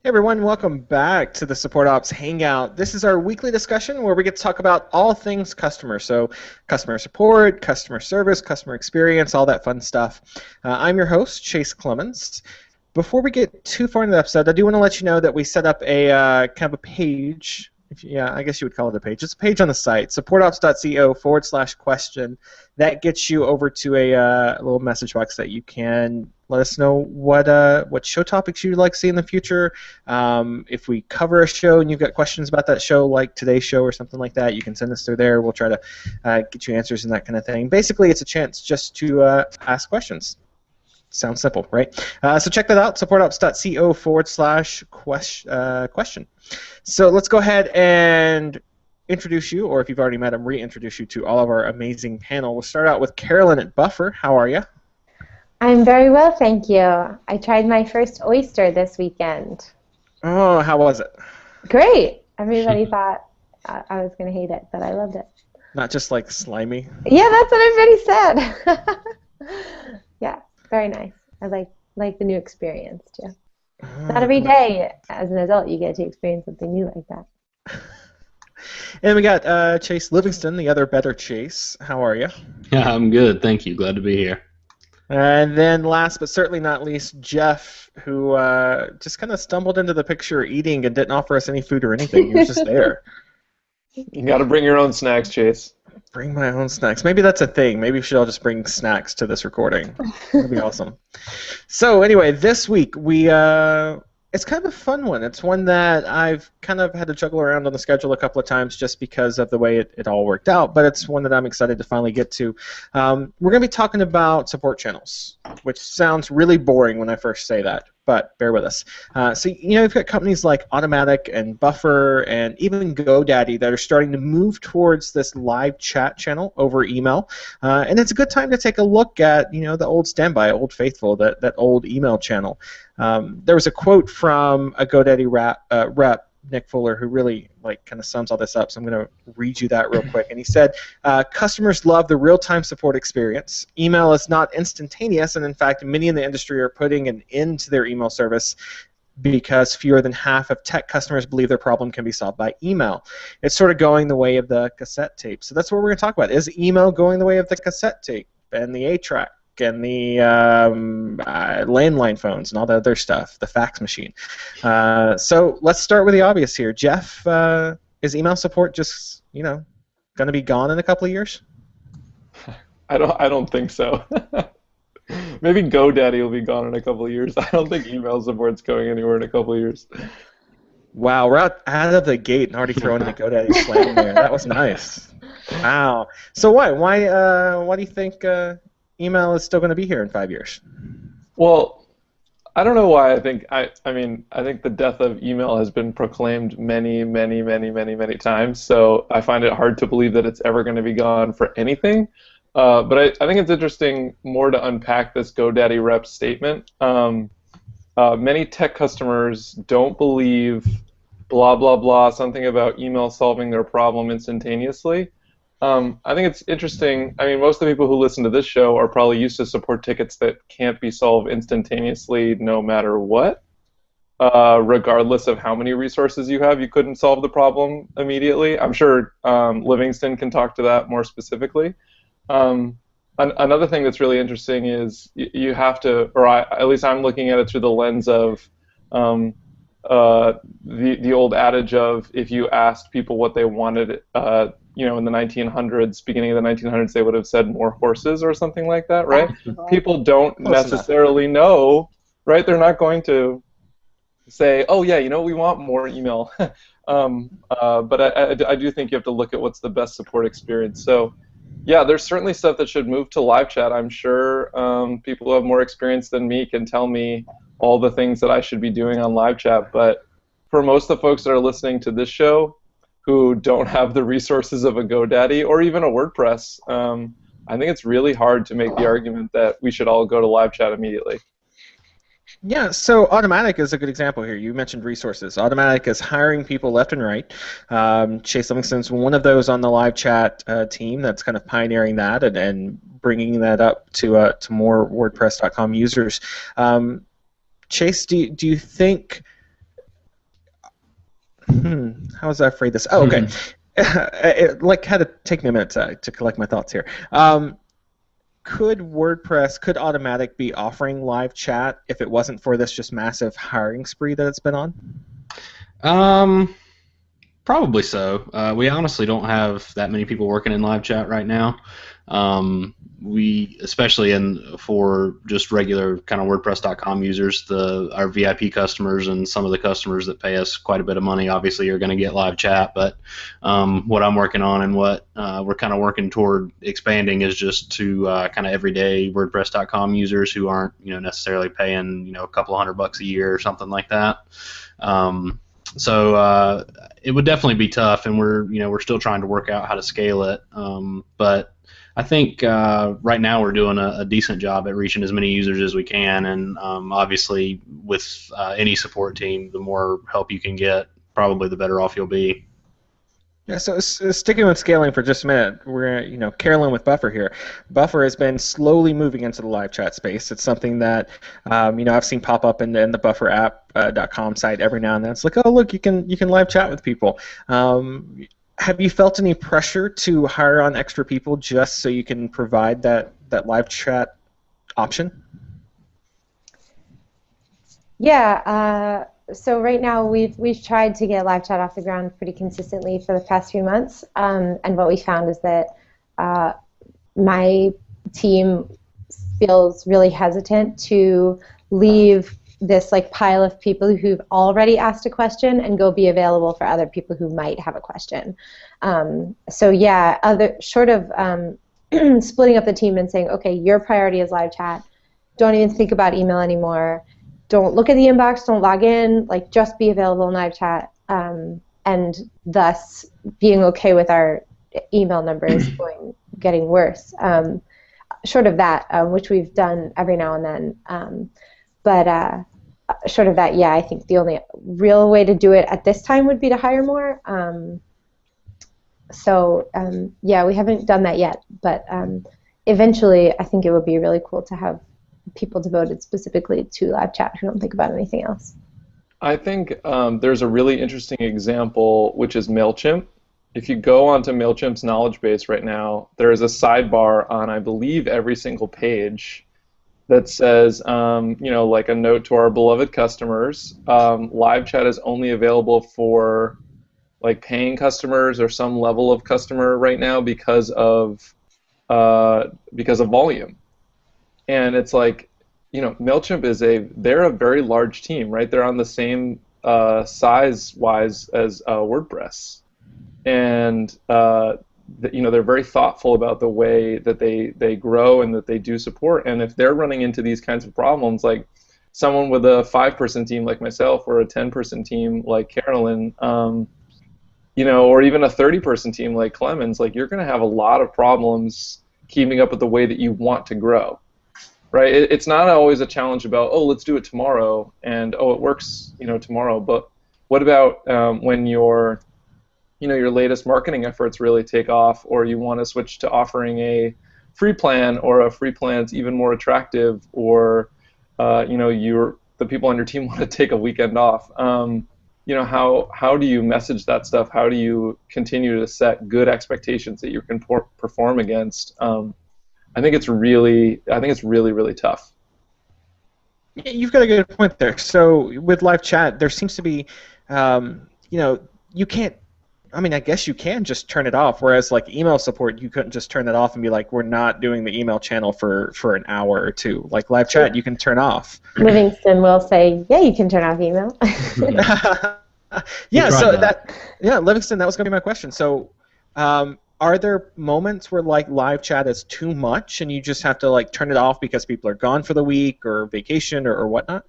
Hey everyone, welcome back to the Support Ops Hangout. This is our weekly discussion where we get to talk about all things customer. So customer support, customer service, customer experience, all that fun stuff. I'm your host, Chase Clemens. Before we get too far into the episode, I do want to let you know that we set up a kind of a page. I guess you would call it a page. It's a page on the site, supportops.co/question. That gets you over to a little message box that you can let us know what show topics you'd like to see in the future. If we cover a show and you've got questions about that show, like today's show or something like that, you can send us through there. We'll try to get you answers and that kind of thing. Basically, it's a chance just to ask questions. Sounds simple, right? So check that out, supportops.co/question. So let's go ahead and introduce you, or if you've already met him, reintroduce you to all of our amazing panel. We'll start out with Carolyn at Buffer. How are you? I'm very well, thank you. I tried my first oyster this weekend. Oh, how was it? Great. Everybody thought I was going to hate it, but I loved it. Not just like slimy? Yeah, that's what everybody said. Yeah, very nice. I like the new experience, too. Not every day as an adult you get to experience something new like that. And we got Chase Livingston, the other better Chase. How are you? Yeah, I'm good. Thank you. Glad to be here. And then last but certainly not least, Jeff, who just kind of stumbled into the picture eating and didn't offer us any food or anything. He was just there. You got to bring your own snacks, Chase. Bring my own snacks. Maybe that's a thing. Maybe we should all just bring snacks to this recording. That'd be awesome. So anyway, this week it's kind of a fun one. It's one that I've kind of had to juggle around on the schedule a couple of times just because of the way it all worked out, but it's one that I'm excited to finally get to. We're going to be talking about support channels, which sounds really boring when I first say that, but bear with us. So, you've got companies like Automatic and Buffer and even GoDaddy that are starting to move towards this live chat channel over email, and it's a good time to take a look at, the old standby, Old Faithful, that old email channel. There was a quote from a GoDaddy rep, Nick Fuller, who really kind of sums all this up, so I'm going to read you that real quick. And he said, customers love the real-time support experience. Email is not instantaneous, and in fact, many in the industry are putting an end to their email service because fewer than half of tech customers believe their problem can be solved by email. It's sort of going the way of the cassette tape. So that's what we're going to talk about. Is email going the way of the cassette tape and the 8-track? And the landline phones and all the other stuff, the fax machine. So let's start with the obvious here. Jeff, is email support just, going to be gone in a couple of years? I don't think so. Maybe GoDaddy will be gone in a couple of years. I don't think email support's going anywhere in a couple of years. Wow, we're out of the gate and already throwing the GoDaddy slam there. That was nice. Wow. So what? Why do you think email is still going to be here in 5 years? Well, I don't know why. I think the death of email has been proclaimed many times. So I find it hard to believe that it's ever going to be gone for anything. But I think it's interesting more to unpack this GoDaddy rep statement. Many tech customers don't believe blah blah blah something about email solving their problem instantaneously. I think it's interesting. Most of the people who listen to this show are probably used to support tickets that can't be solved instantaneously no matter what. Regardless of how many resources you have, you couldn't solve the problem immediately. I'm sure Livingston can talk to that more specifically. Another thing that's really interesting is you have to, at least I'm looking at it through the lens of the old adage of if you asked people what they wanted, in the 1900s, beginning of the 1900s, they would have said more horses or something like that, right? People don't necessarily know, right? They're not going to say, oh yeah, we want more email. But I do think you have to look at what's the best support experience. So yeah, there's certainly stuff that should move to live chat. I'm sure people who have more experience than me can tell me all the things that I should be doing on live chat. But for most of the folks that are listening to this show who don't have the resources of a GoDaddy or even a WordPress, I think it's really hard to make the argument that we should all go to live chat immediately. Yeah, so Automatic is a good example here. You mentioned resources. Automatic is hiring people left and right. Chase Livingston's one of those on the live chat team that's kind of pioneering that and bringing that up to more WordPress.com users. Chase, do you think How was I phrase this? Oh, okay. It like had to take me a minute to collect my thoughts here. Could Automatic be offering live chat if it wasn't for this just massive hiring spree that it's been on? Probably so. We honestly don't have that many people working in live chat right now. We, especially for just regular kind of WordPress.com users, our VIP customers and some of the customers that pay us quite a bit of money, obviously, are going to get live chat. But what I'm working on and what we're kind of working toward expanding is just to kind of everyday WordPress.com users who aren't, necessarily paying, a couple $100 a year or something like that. So it would definitely be tough, and we're still trying to work out how to scale it. But I think right now we're doing a decent job at reaching as many users as we can, and obviously with any support team, the more help you can get, probably the better off you'll be. Yeah, so sticking with scaling for just a minute, we're Carolyn with Buffer here. Buffer has been slowly moving into the live chat space. It's something that I've seen pop up in the Buffer app.com site every now and then. It's like, oh look, you can live chat with people. Have you felt any pressure to hire on extra people just so you can provide that live chat option? Yeah. So right now we've tried to get live chat off the ground pretty consistently for the past few months, and what we found is that my team feels really hesitant to leave this pile of people who've already asked a question and go be available for other people who might have a question. So yeah, short of splitting up the team and saying, okay, your priority is live chat. Don't even think about email anymore. Don't look at the inbox, don't log in, just be available in live chat, and thus being okay with our email numbers getting worse. Short of that, which we've done every now and then, but short of that, yeah, I think the only real way to do it at this time would be to hire more. Yeah, we haven't done that yet, but eventually I think it would be really cool to have people devoted specifically to live chat who don't think about anything else. I think there's a really interesting example, which is MailChimp. If you go onto MailChimp's knowledge base right now, there is a sidebar on, I believe, every single page that says, like a note to our beloved customers, live chat is only available for paying customers or some level of customer right now because of volume. And it's MailChimp they're a very large team, right? They're on the same size-wise as WordPress. And they're very thoughtful about the way that they grow and that they do support. And if they're running into these kinds of problems, like someone with a 5-person team like myself or a 10-person team like Carolyn, or even a 30-person team like Clemens, you're going to have a lot of problems keeping up with the way that you want to grow. Right? It's not always a challenge about, oh, let's do it tomorrow, and oh, it works, tomorrow. But what about when your latest marketing efforts really take off, or you want to switch to offering a free plan, or a free plan that's even more attractive, or the people on your team want to take a weekend off. How do you message that stuff? How do you continue to set good expectations that you can perform against? I think it's really, really tough. You've got a good point there. So with live chat, there seems to be, you can't. I mean, I guess you can just turn it off. Whereas email support, you couldn't just turn it off and be like, we're not doing the email channel for an hour or two. Like live chat, you can turn off. Livingston will say, yeah, you can turn off email. Livingston, that was going to be my question. So. Are there moments where live chat is too much and you just have to turn it off because people are gone for the week or vacation or whatnot?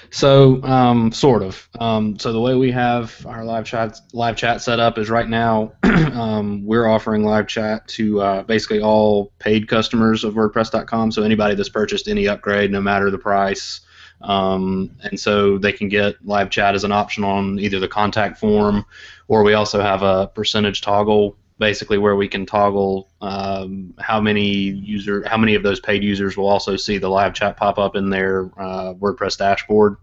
So sort of. So the way we have our live chat set up is right now we're offering live chat to basically all paid customers of WordPress.com. So anybody that's purchased any upgrade, no matter the price. And so they can get live chat as an option on either the contact form, or we also have a percentage toggle basically where we can toggle how many of those paid users will also see the live chat pop up in their WordPress dashboard.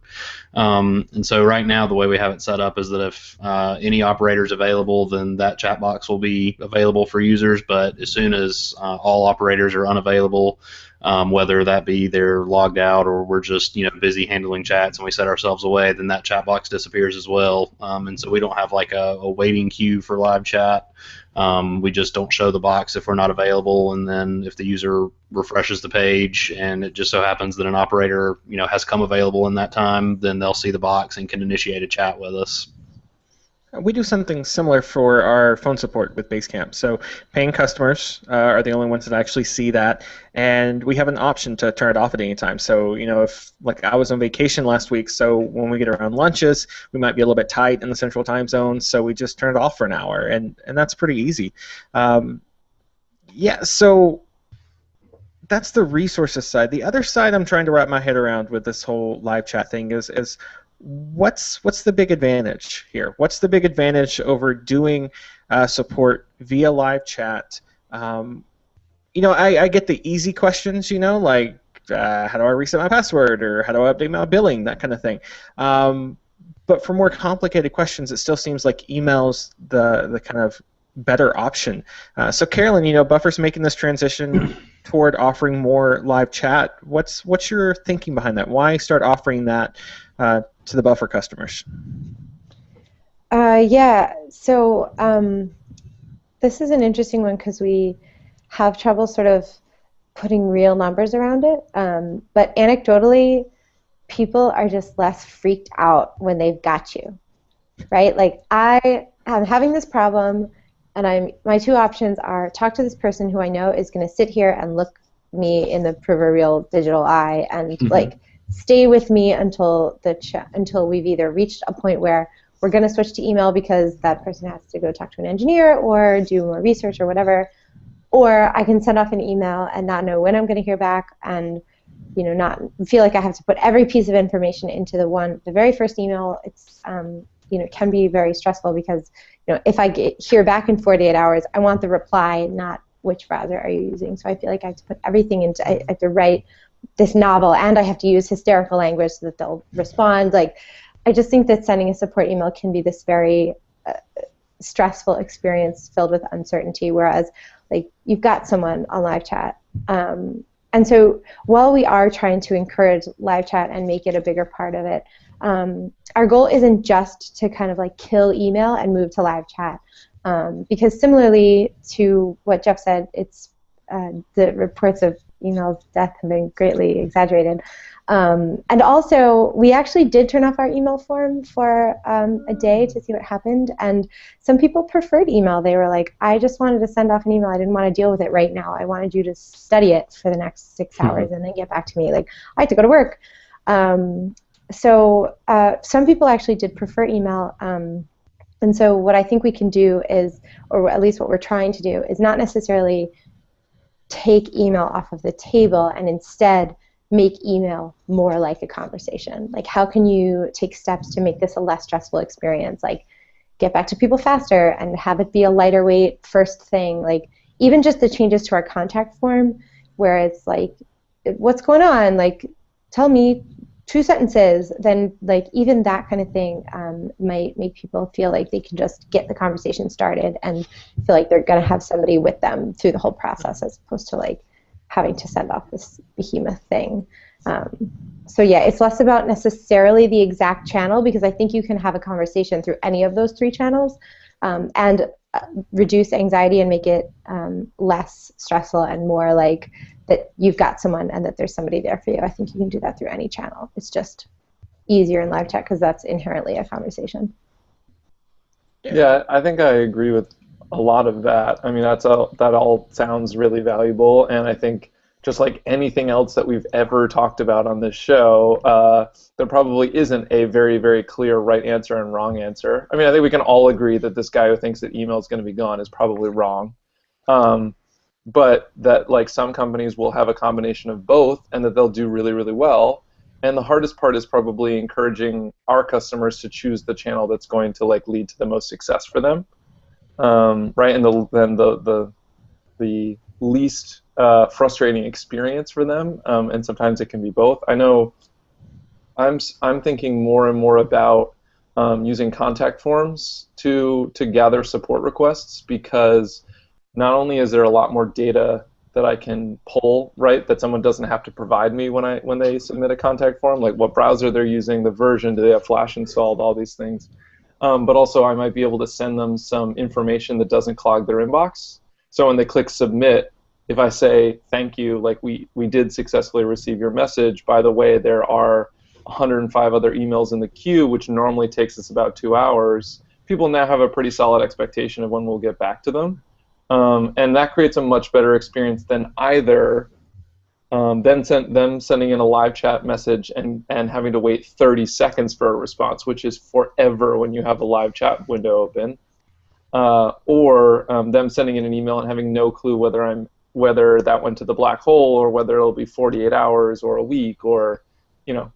And so right now the way we have it set up is that if any operator is available, then that chat box will be available for users. But as soon as all operators are unavailable, whether that be they're logged out or we're just busy handling chats and we set ourselves away, then that chat box disappears as well. And so we don't have like a waiting queue for live chat. We just don't show the box if we're not available, and then if the user refreshes the page and it just so happens that an operator has come available in that time, then they'll see the box and can initiate a chat with us. We do something similar for our phone support with Basecamp. So paying customers are the only ones that actually see that, and we have an option to turn it off at any time. So if like I was on vacation last week, so when we get around lunches, we might be a little bit tight in the central time zone, so we just turn it off for an hour, and that's pretty easy. Yeah, so that's the resources side. The other side I'm trying to wrap my head around with this whole live chat thing is what's the big advantage here? What's the big advantage over doing support via live chat? I get the easy questions, like how do I reset my password, or how do I update my billing, that kind of thing. But for more complicated questions, it still seems like email's the kind of better option. So Carolyn, Buffer's making this transition toward offering more live chat. What's your thinking behind that? Why start offering that to the Buffer customers? Yeah, so this is an interesting one because we have trouble sort of putting real numbers around it. But anecdotally, people are just less freaked out when they've got you, right? Like I am having this problem, and my two options are talk to this person who I know is going to sit here and look me in the proverbial digital eye and like stay with me until we've either reached a point where we're going to switch to email because that person has to go talk to an engineer or do more research or whatever, or I can send off an email and not know when I'm going to hear back, and not feel like I have to put every piece of information into the very first email. It's can be very stressful because if I hear back in 48 hours, I want the reply, not which browser are you using. So I feel like I have to put everything into. I have to write this novel, and I have to use hysterical language so that they'll respond. Like, I just think that sending a support email can be this very stressful experience filled with uncertainty, whereas like you've got someone on live chat. And so while we are trying to encourage live chat and make it a bigger part of it, our goal isn't just to kind of like kill email and move to live chat. Because similarly to what Jeff said, it's the reports of email death have been greatly exaggerated. And also, we actually did turn off our email form for a day to see what happened, and some people preferred email. They were like, I just wanted to send off an email. I didn't want to deal with it right now. I wanted you to study it for the next 6 hours and then get back to me. Like, I had to go to work. So some people actually did prefer email. And so what I think we can do is, or at least what we're trying to do, is not necessarily take email off of the table and instead make email more like a conversation. Like, how can you take steps to make this a less stressful experience? Like, get back to people faster and have it be a lighter weight first thing. Like, even just the changes to our contact form, where it's like, what's going on? Like, tell me 2 sentences. Then, like, even that kind of thing might make people feel like they can just get the conversation started and feel like they're going to have somebody with them through the whole process, as opposed to like having to send off this behemoth thing. So yeah, it's less about necessarily the exact channel, because I think you can have a conversation through any of those 3 channels and reduce anxiety and make it less stressful and more like that you've got someone and that there's somebody there for you. I think you can do that through any channel. It's just easier in live chat because that's inherently a conversation. Yeah, I think I agree with a lot of that. I mean, that all sounds really valuable, and I think just like anything else that we've ever talked about on this show, there probably isn't a very, very clear right answer and wrong answer. I mean, I think we can all agree that this guy who thinks that email is going to be gone is probably wrong, but that like some companies will have a combination of both, and that they'll do really, really well. And the hardest part is probably encouraging our customers to choose the channel that's going to like lead to the most success for them. right? And the least frustrating experience for them, and sometimes it can be both. I know I'm thinking more and more about using contact forms to gather support requests, because not only is there a lot more data that I can pull, right, that someone doesn't have to provide me when they submit a contact form, like what browser they're using, the version, do they have Flash installed, all these things. But also I might be able to send them some information that doesn't clog their inbox. So when they click submit, if I say thank you, like we did successfully receive your message, by the way, there are 105 other emails in the queue, which normally takes us about 2 hours, people now have a pretty solid expectation of when we'll get back to them. And that creates a much better experience than either them sending in a live chat message and having to wait 30 seconds for a response, which is forever when you have a live chat window open, or them sending in an email and having no clue whether that went to the black hole, or whether it'll be 48 hours or a week, or an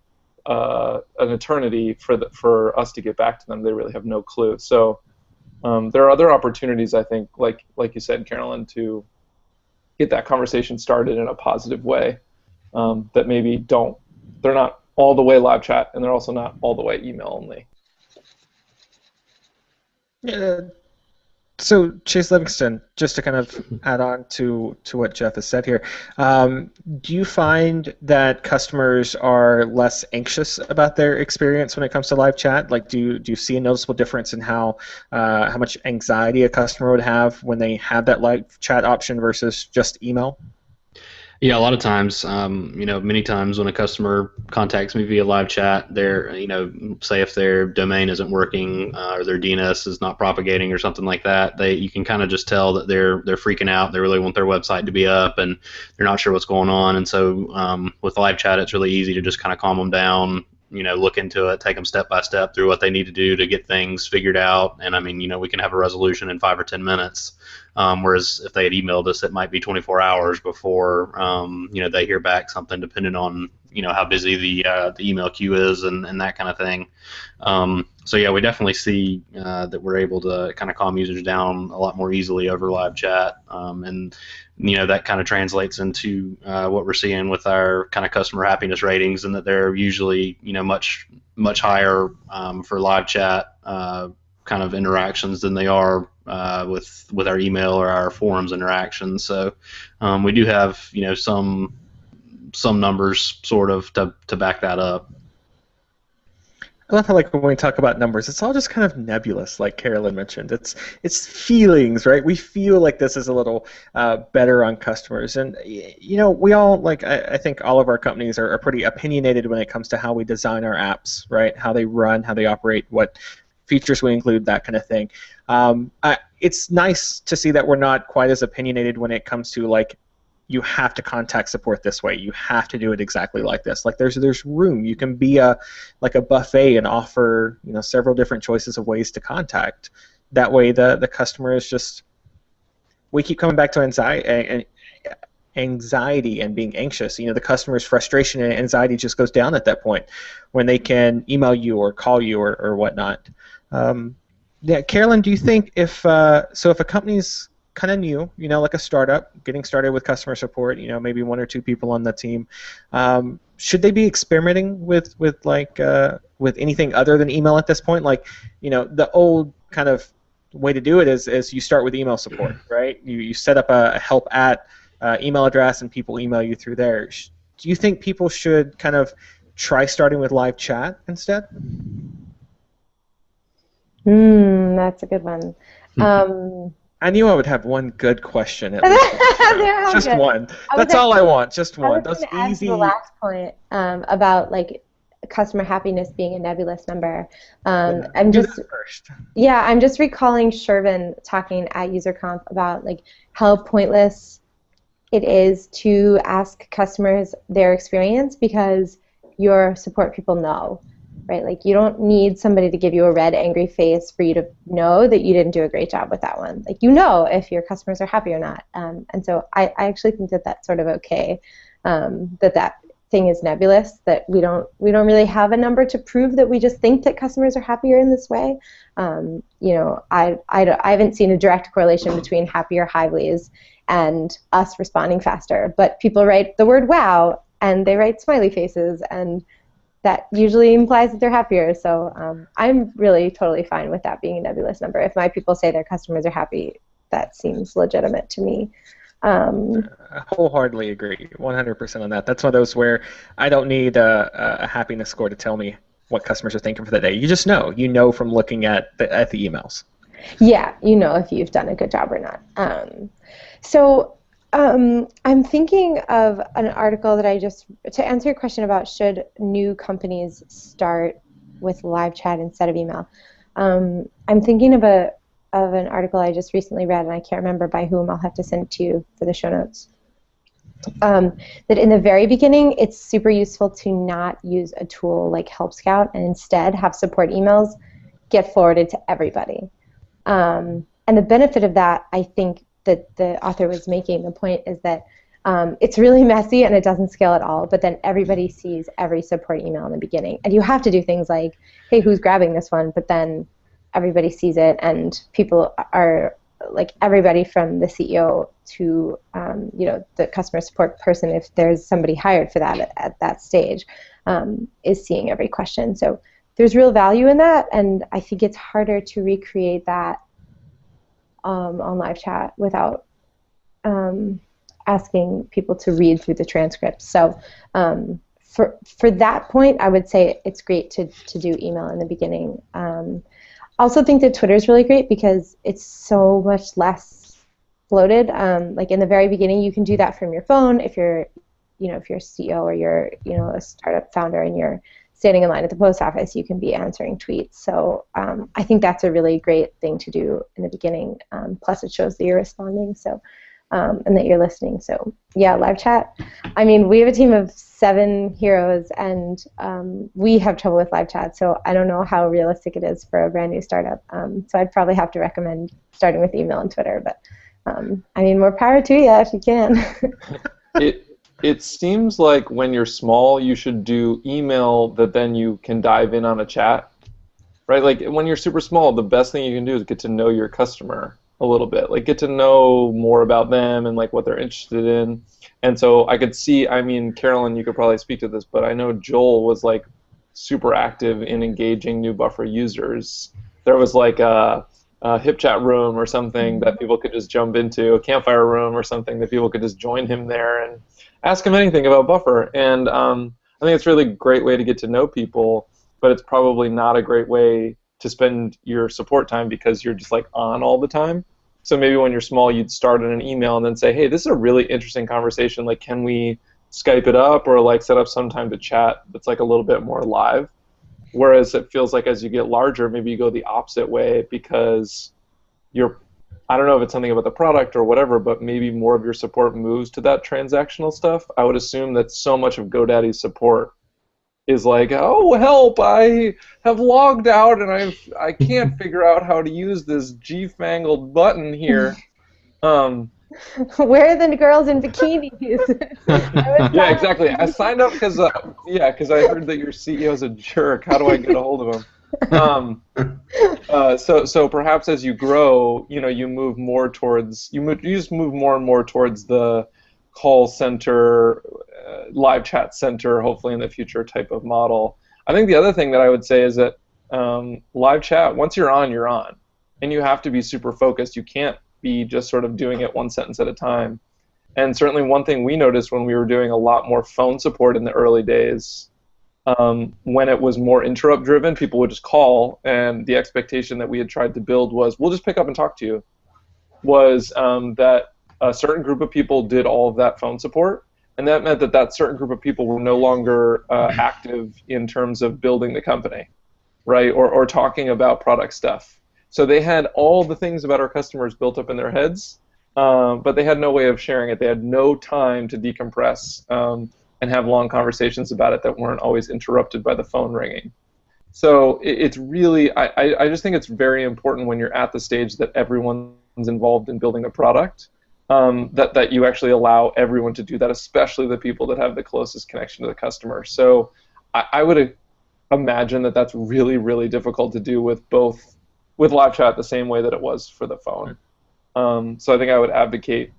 eternity for us to get back to them. They really have no clue. So there are other opportunities, I think, like you said, Carolyn, to get that conversation started in a positive way, that maybe they're not all the way live chat, and they're also not all the way email only. Yeah. So Chase Livingston, just to kind of add on to what Jeff has said here, do you find that customers are less anxious about their experience when it comes to live chat? Like, do you see a noticeable difference in how much anxiety a customer would have when they have that live chat option versus just email? Yeah, a lot of times, many times when a customer contacts me via live chat, they're, say if their domain isn't working or their DNS is not propagating or something like that, you can kind of just tell that they're freaking out. They really want their website to be up, and they're not sure what's going on. And so with live chat, it's really easy to just kind of calm them down. Look into it, take them step by step through what they need to do to get things figured out. And I mean, we can have a resolution in 5 or 10 minutes. Whereas if they had emailed us, it might be 24 hours before, they hear back something, depending on, how busy the email queue is and that kind of thing. So yeah, we definitely see that we're able to kind of calm users down a lot more easily over live chat. And that kind of translates into what we're seeing with our kind of customer happiness ratings, and that they're usually much higher for live chat kind of interactions than they are with our email or our forums interactions. So we do have some numbers sort of to back that up. I love how, like, when we talk about numbers, it's all just kind of nebulous, like Carolyn mentioned. It's feelings, right? We feel like this is a little better on customers, and we all, like, I think all of our companies are pretty opinionated when it comes to how we design our apps, right? How they run, how they operate, what features we include, that kind of thing. It's nice to see that we're not quite as opinionated when it comes to, like, you have to contact support this way. You have to do it exactly like this. Like, there's room. You can be a buffet and offer several different choices of ways to contact. That way, the customer is just. We keep coming back to anxiety and being anxious. The customer's frustration and anxiety just goes down at that point when they can email you or call you or whatnot. Yeah, Carolyn, do you think if a company's kind of new, like a startup, getting started with customer support, maybe 1 or 2 people on the team, should they be experimenting with anything other than email at this point? Like, the old kind of way to do it is you start with email support, right? You set up a help at email address and people email you through there. Do you think people should kind of try starting with live chat instead? That's a good one. I knew I would have one good question at least. Just one. That's all I want. Just one. That's easy. To the last point about, like, customer happiness being a nebulous number. I'm just recalling Shervin talking at UserConf about, like, how pointless it is to ask customers their experience, because your support people know. Right? Like, you don't need somebody to give you a red, angry face for you to know that you didn't do a great job with that one. Like, if your customers are happy or not. And so I actually think that that's sort of okay, that thing is nebulous, that we don't really have a number to prove that we just think that customers are happier in this way. I haven't seen a direct correlation between happier Hivelies and us responding faster, but people write the word wow and they write smiley faces, and that usually implies that they're happier. So I'm really totally fine with that being a nebulous number. If my people say their customers are happy, that seems legitimate to me. I wholeheartedly agree, 100% on that. That's one of those where I don't need a happiness score to tell me what customers are thinking for the day. You just know. You know from looking at the emails. Yeah, you know if you've done a good job or not. I'm thinking of an article that to answer your question about should new companies start with live chat instead of email. I'm thinking of an article I just recently read, and I can't remember by whom. I'll have to send it to you for the show notes. That in the very beginning, it's super useful to not use a tool like Help Scout and instead have support emails get forwarded to everybody. And the benefit of that, I think, that the author was making, the point is that it's really messy and it doesn't scale at all, but then everybody sees every support email in the beginning. And you have to do things like, hey, who's grabbing this one? But then everybody sees it, and people are, like, everybody from the CEO to the customer support person, if there's somebody hired for that at that stage, is seeing every question. So there's real value in that, and I think it's harder to recreate that on live chat without asking people to read through the transcripts. So for that point, I would say it's great to do email in the beginning. I also think that Twitter is really great because it's so much less bloated. Like in the very beginning, you can do that from your phone if you're a CEO or you're a startup founder and you're standing in line at the post office, you can be answering tweets. So I think that's a really great thing to do in the beginning. Plus, it shows that you're responding, and that you're listening. So yeah, live chat. I mean, we have a team of 7 heroes, and we have trouble with live chat. So I don't know how realistic it is for a brand new startup. So I'd probably have to recommend starting with email and Twitter. But I mean, more power to you if you can. It seems like when you're small, you should do email that then you can dive in on a chat, right? Like when you're super small, the best thing you can do is get to know your customer a little bit, like get to know more about them and like what they're interested in. And so I could see, I mean, Carolyn, you could probably speak to this, but I know Joel was like super active in engaging new Buffer users. There was like a hip chat room or something that people could just jump into, a campfire room or something that people could just join him there and ask him anything about Buffer. And I think it's a really great way to get to know people, but it's probably not a great way to spend your support time because you're just like on all the time. So maybe when you're small, you'd start in an email and then say, hey, this is a really interesting conversation. Like, can we Skype it up or like set up some time to chat that's like a little bit more live? Whereas it feels like as you get larger, maybe you go the opposite way because I don't know if it's something about the product or whatever, but maybe more of your support moves to that transactional stuff. I would assume that so much of GoDaddy's support is like, oh, help, I have logged out and I can't figure out how to use this G-fangled button here. Where are the girls in bikinis? Yeah, exactly. I signed up because I heard that your CEO's a jerk. How do I get a hold of him? So perhaps as you grow, you move more towards you just move more and more towards the call center, live chat center, hopefully in the future type of model. I think the other thing that I would say is that live chat, once you're on, and you have to be super focused. You can't be just sort of doing it one sentence at a time. And certainly one thing we noticed when we were doing a lot more phone support in the early days. When it was more interrupt driven, people would just call, and the expectation that we had tried to build was, we'll just pick up and talk to you, was that a certain group of people did all of that phone support, and that meant that certain group of people were no longer active in terms of building the company, right, or talking about product stuff. So they had all the things about our customers built up in their heads, but they had no way of sharing it. They had no time to decompress and have long conversations about it that weren't always interrupted by the phone ringing. So it's really, I just think it's very important when you're at the stage that everyone's involved in building a product, that you actually allow everyone to do that, especially the people that have the closest connection to the customer. So I would imagine that that's really, really difficult to do with live chat the same way that it was for the phone. So I think I would advocate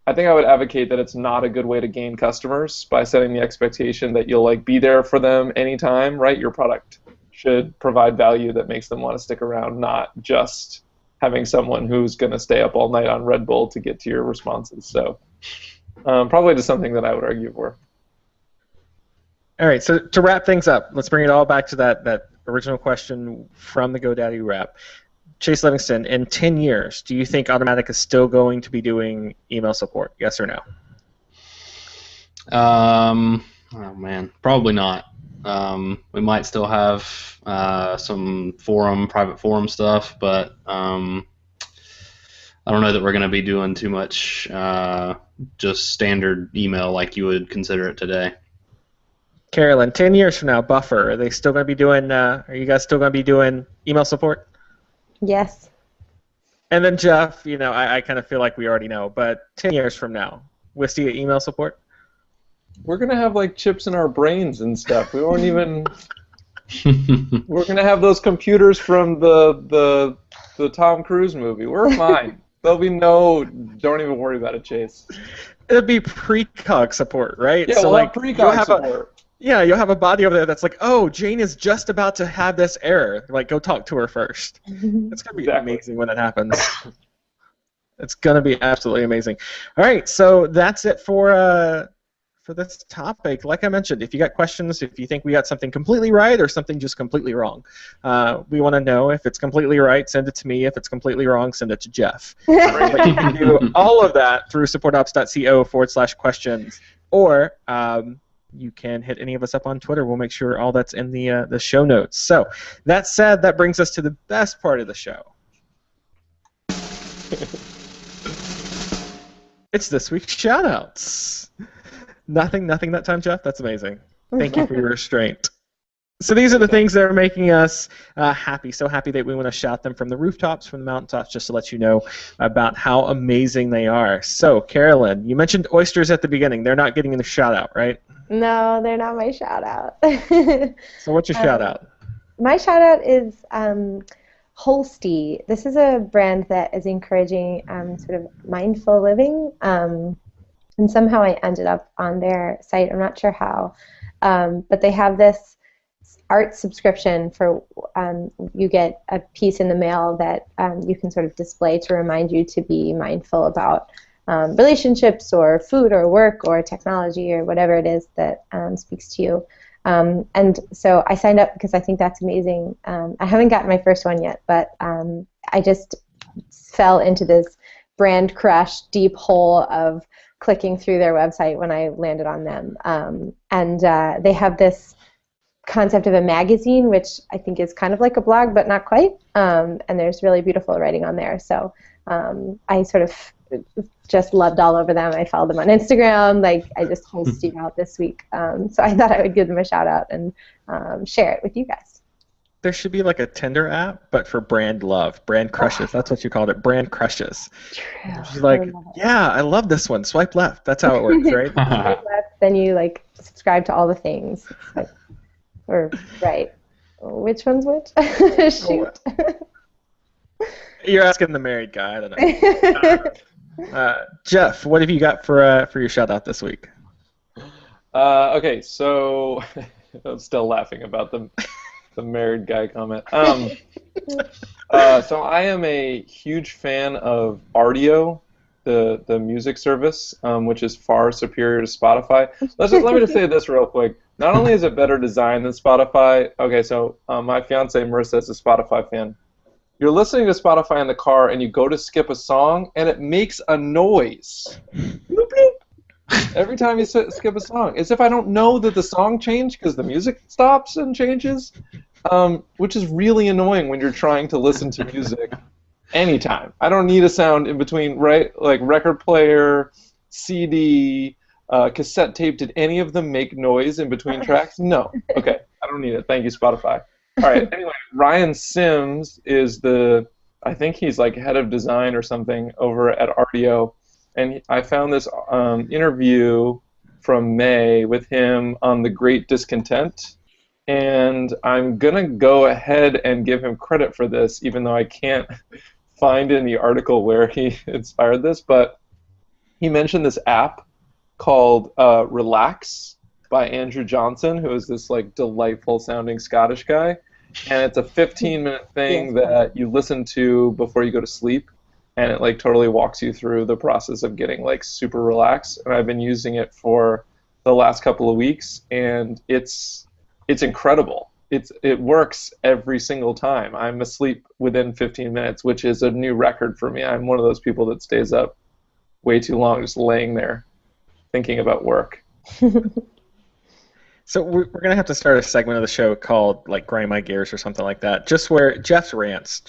that it's not a good way to gain customers by setting the expectation that you'll be there for them anytime, right? Your product should provide value that makes them want to stick around, not just having someone who's going to stay up all night on Red Bull to get to your responses. So probably just something that I would argue for. All right, so to wrap things up, let's bring it all back to that original question from the GoDaddy wrap. Chase Livingston, in 10 years, do you think Automatic is still going to be doing email support? Yes or no? Oh man, probably not. We might still have some private forum stuff, but I don't know that we're going to be doing too much just standard email like you would consider it today. Carolyn, 10 years from now, Buffer, are they still going to be doing? Are you guys still going to be doing email support? Yes. And then Jeff, I kind of feel like we already know, but 10 years from now, Wistia email support? We're gonna have chips in our brains and stuff. We won't even. We're gonna have those computers from the Tom Cruise movie. We're fine. There'll be no. Don't even worry about it, Chase. It'll be precog support, right? Yeah, so we'll have precog support. You'll have a body over there that's like, oh, Jane is just about to have this error. Go talk to her first. It's going to be amazing when that happens. It's going to be absolutely amazing. All right, so that's it for this topic. Like I mentioned, if you got questions, if you think we got something completely right or something just completely wrong, we want to know. If it's completely right, send it to me. If it's completely wrong, send it to Jeff. But you can do all of that through supportops.co/questions, or you can hit any of us up on Twitter. We'll make sure all that's in the show notes. So that said, that brings us to the best part of the show. It's this week's shout-outs. Nothing that time, Jeff? That's amazing. Thank you for your restraint. So these are the things that are making us happy. So happy that we want to shout them from the rooftops, from the mountaintops, just to let you know about how amazing they are. So, Carolyn, you mentioned oysters at the beginning. They're not getting the shout-out, right? No, they're not my shout-out. So what's your shout-out? My shout-out is Holsty. This is a brand that is encouraging sort of mindful living, and somehow I ended up on their site. I'm not sure how, but they have this art subscription for you get a piece in the mail that you can sort of display to remind you to be mindful about relationships or food or work or technology or whatever it is that speaks to you. And so I signed up because I think that's amazing. I haven't gotten my first one yet, but I just fell into this brand crush deep hole of clicking through their website when I landed on them. And they have this concept of a magazine, which I think is kind of like a blog, but not quite. And there's really beautiful writing on there. So I sort of just loved all over them. I followed them on Instagram. I just hosted out this week. So I thought I would give them a shout out and share it with you guys. There should be a Tinder app, but for brand love, brand crushes. That's what you called it, brand crushes. True. She's I love this one. Swipe left. That's how it works, right? Swipe left, then you subscribe to all the things. Or right. Which one's which? Shoot. You're asking the married guy. I don't know. Jeff, what have you got for your shout out this week? Okay, so I'm still laughing about the married guy comment. So I am a huge fan of Rdio, the music service, which is far superior to Spotify. Let me just say this real quick. Not only is it better designed than Spotify. Okay, so my fiance Marissa is a Spotify fan. You're listening to Spotify in the car, and you go to skip a song, and it makes a noise. Bloop, bloop. Every time you skip a song. As if I don't know that the song changed because the music stops and changes, which is really annoying when you're trying to listen to music anytime. I don't need a sound in between, right? Like record player, CD, cassette tape. Did any of them make noise in between tracks? No. Okay, I don't need it. Thank you, Spotify. All right. Anyway, Ryan Sims is I think he's head of design or something over at Rdio, and I found this interview from May with him on the Great Discontent, and I'm gonna go ahead and give him credit for this, even though I can't find in the article where he inspired this. But he mentioned this app called Relax by Andrew Johnson, who is this like delightful sounding Scottish guy, and it's a 15-minute thing that you listen to before you go to sleep, and it like totally walks you through the process of getting like super relaxed. And I've been using it for the last couple of weeks, and it's incredible. It works every single time. I'm asleep within 15 minutes, which is a new record for me. I'm one of those people that stays up way too long just laying there thinking about work. So we're gonna have to start a segment of the show called like "Grind My Gears" or something like that, just where Jeff's rants.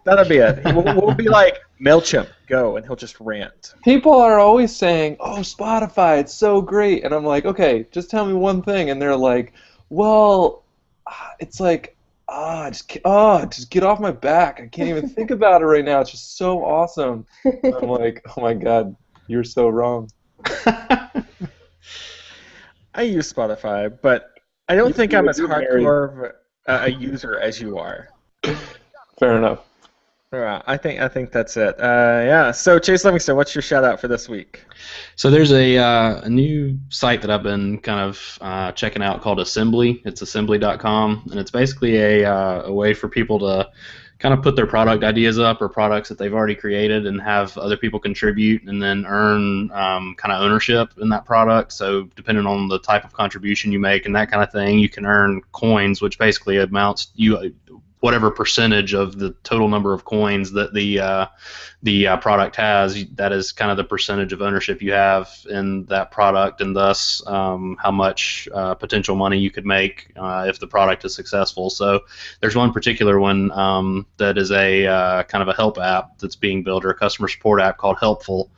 That'll be it. We'll be like MailChimp, go, and he'll just rant. People are always saying, "Oh, Spotify, it's so great," and I'm like, "Okay, just tell me one thing," and they're like, "Well, it's like, just get off my back. I can't even think about it right now. It's just so awesome." And I'm like, "Oh my God, you're so wrong." I use Spotify, but I don't think I'm as hardcore of a user as you are. Fair enough. I think that's it. Yeah. So Chase Livingston, what's your shout out for this week? So there's a new site that I've been kind of checking out called Assembly. It's assembly.com, and it's basically a way for people to kind of put their product ideas up or products that they've already created and have other people contribute and then earn kind of ownership in that product. So depending on the type of contribution you make and that kind of thing, you can earn coins, which basically amounts whatever percentage of the total number of coins that the product has, that is kind of the percentage of ownership you have in that product, and thus how much potential money you could make if the product is successful. So there's one particular one that is a kind of a help app that's being built, or a customer support app called Helpful.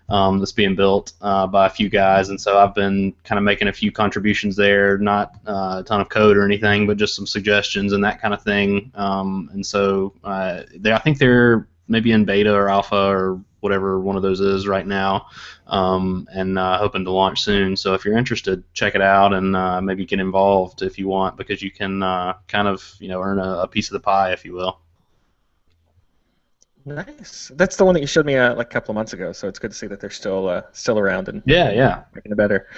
That's being built by a few guys, and so I've been kind of making a few contributions there, not a ton of code or anything, but just some suggestions and that kind of thing. And so I think they're maybe in beta or alpha or whatever one of those is right now, and hoping to launch soon. So if you're interested, check it out and maybe get involved if you want, because you can kind of earn a piece of the pie, if you will. Nice. That's the one that you showed me like a couple of months ago. So it's good to see that they're still around and making it better.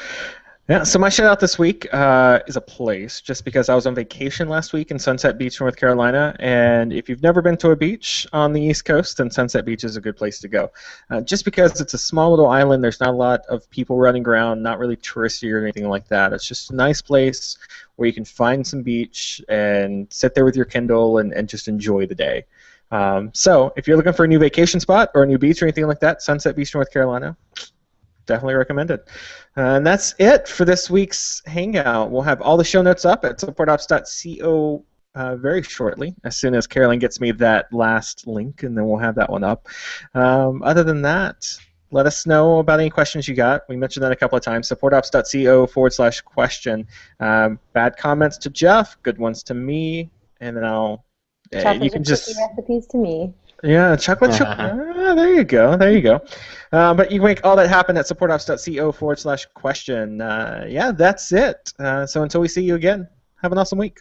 Yeah. So my shout out this week is a place, just because I was on vacation last week in Sunset Beach, North Carolina, and if you've never been to a beach on the East Coast, then Sunset Beach is a good place to go. Just because it's a small little island, there's not a lot of people running around, not really touristy or anything like that. It's just a nice place where you can find some beach and sit there with your Kindle and just enjoy the day. So if you're looking for a new vacation spot or a new beach or anything like that, Sunset Beach, North Carolina, definitely recommend it. And that's it for this week's Hangout. We'll have all the show notes up at supportops.co very shortly, as soon as Caroline gets me that last link, and then we'll have that one up. Other than that, let us know about any questions you got. We mentioned that a couple of times. supportops.co/question. Bad comments to Jeff, good ones to me, and then Chocolate you can just recipes to me. Yeah, chocolate chip. There you go. But you can make all that happen at supportops.co/question. Yeah, that's it. So until we see you again, have an awesome week.